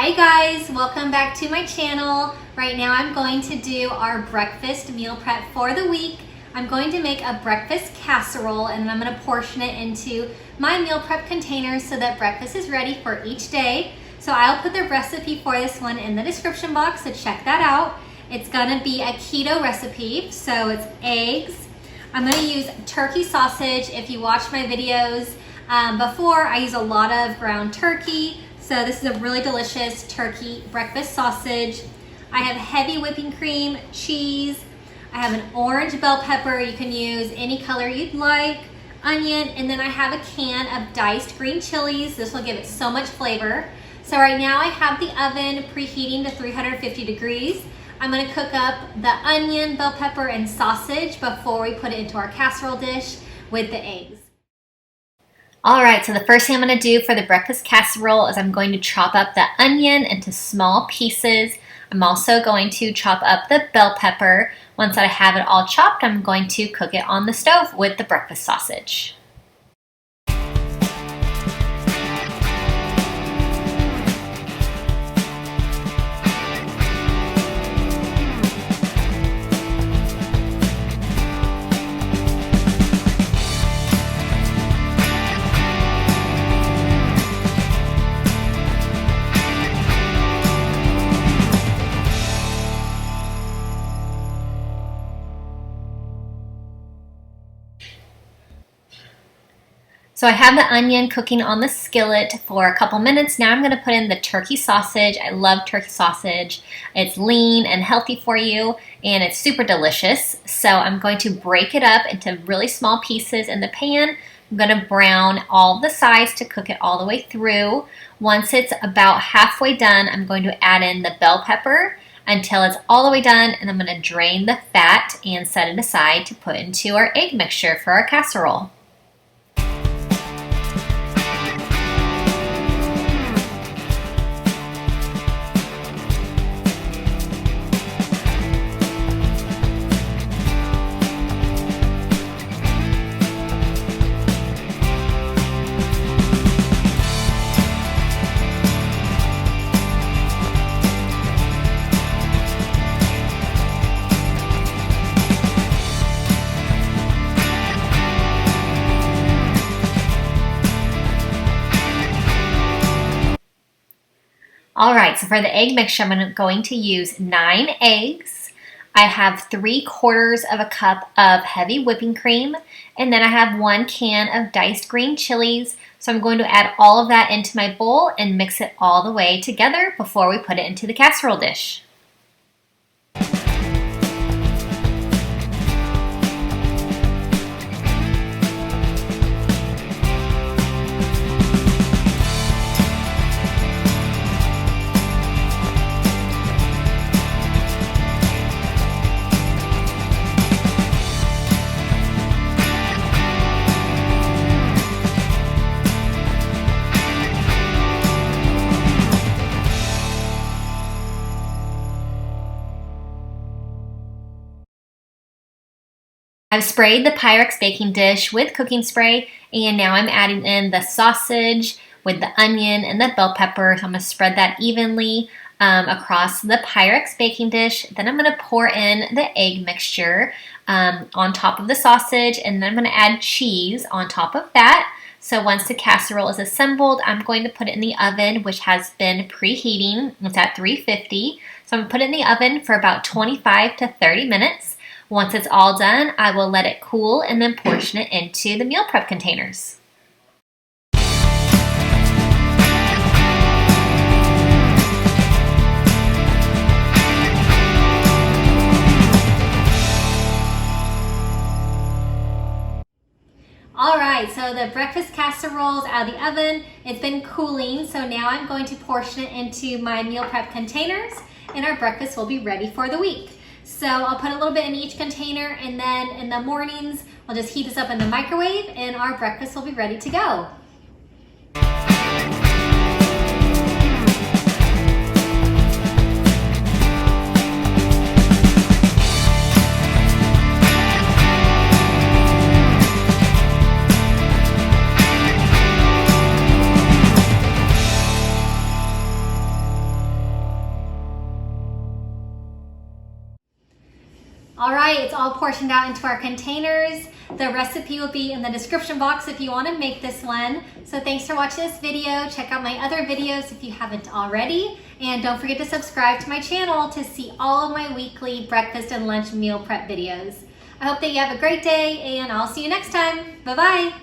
Hi guys, welcome back to my channel. Right now I'm going to do our breakfast meal prep for the week. I'm going to make a breakfast casserole and then I'm going to portion it into my meal prep containers so that breakfast is ready for each day. So I'll put the recipe for this one in the description box, so check that out. It's going to be a keto recipe, so it's eggs. I'm going to use turkey sausage. If you watched my videos before, I use a lot of ground turkey. So this is a really delicious turkey breakfast sausage. I have heavy whipping cream, cheese. I have an orange bell pepper. You can use any color you'd like. Onion, and then I have a can of diced green chilies. This will give it so much flavor. So right now I have the oven preheating to 350 degrees. I'm going to cook up the onion, bell pepper, and sausage before we put it into our casserole dish with the eggs. Alright, so the first thing I'm going to do for the breakfast casserole is I'm going to chop up the onion into small pieces. I'm also going to chop up the bell pepper. Once I have it all chopped, I'm going to cook it on the stove with the breakfast sausage. So I have the onion cooking on the skillet for a couple minutes. Now I'm going to put in the turkey sausage. I love turkey sausage. It's lean and healthy for you, and it's super delicious. So I'm going to break it up into really small pieces in the pan. I'm going to brown all the sides to cook it all the way through. Once it's about halfway done, I'm going to add in the bell pepper until it's all the way done, and I'm going to drain the fat and set it aside to put into our egg mixture for our casserole. Alright, so for the egg mixture, I'm going to use 9 eggs. I have 3/4 of a cup of heavy whipping cream, and then I have 1 can of diced green chilies. So I'm going to add all of that into my bowl and mix it all the way together before we put it into the casserole dish. I've sprayed the Pyrex baking dish with cooking spray, and now I'm adding in the sausage with the onion and the bell pepper. So I'm going to spread that evenly across the Pyrex baking dish. Then I'm going to pour in the egg mixture on top of the sausage, and then I'm going to add cheese on top of that. So once the casserole is assembled, I'm going to put it in the oven, which has been preheating. It's at 350. So I'm going to put it in the oven for about 25 to 30 minutes. Once it's all done, I will let it cool and then portion it into the meal prep containers. Alright, so the breakfast casserole is out of the oven. It's been cooling, so now I'm going to portion it into my meal prep containers, and our breakfast will be ready for the week. So I'll put a little bit in each container, and then in the mornings, I'll just heat this up in the microwave and our breakfast will be ready to go. All right, it's all portioned out into our containers. The recipe will be in the description box if you want to make this one. So thanks for watching this video. Check out my other videos if you haven't already. And don't forget to subscribe to my channel to see all of my weekly breakfast and lunch meal prep videos. I hope that you have a great day, and I'll see you next time. Bye-bye.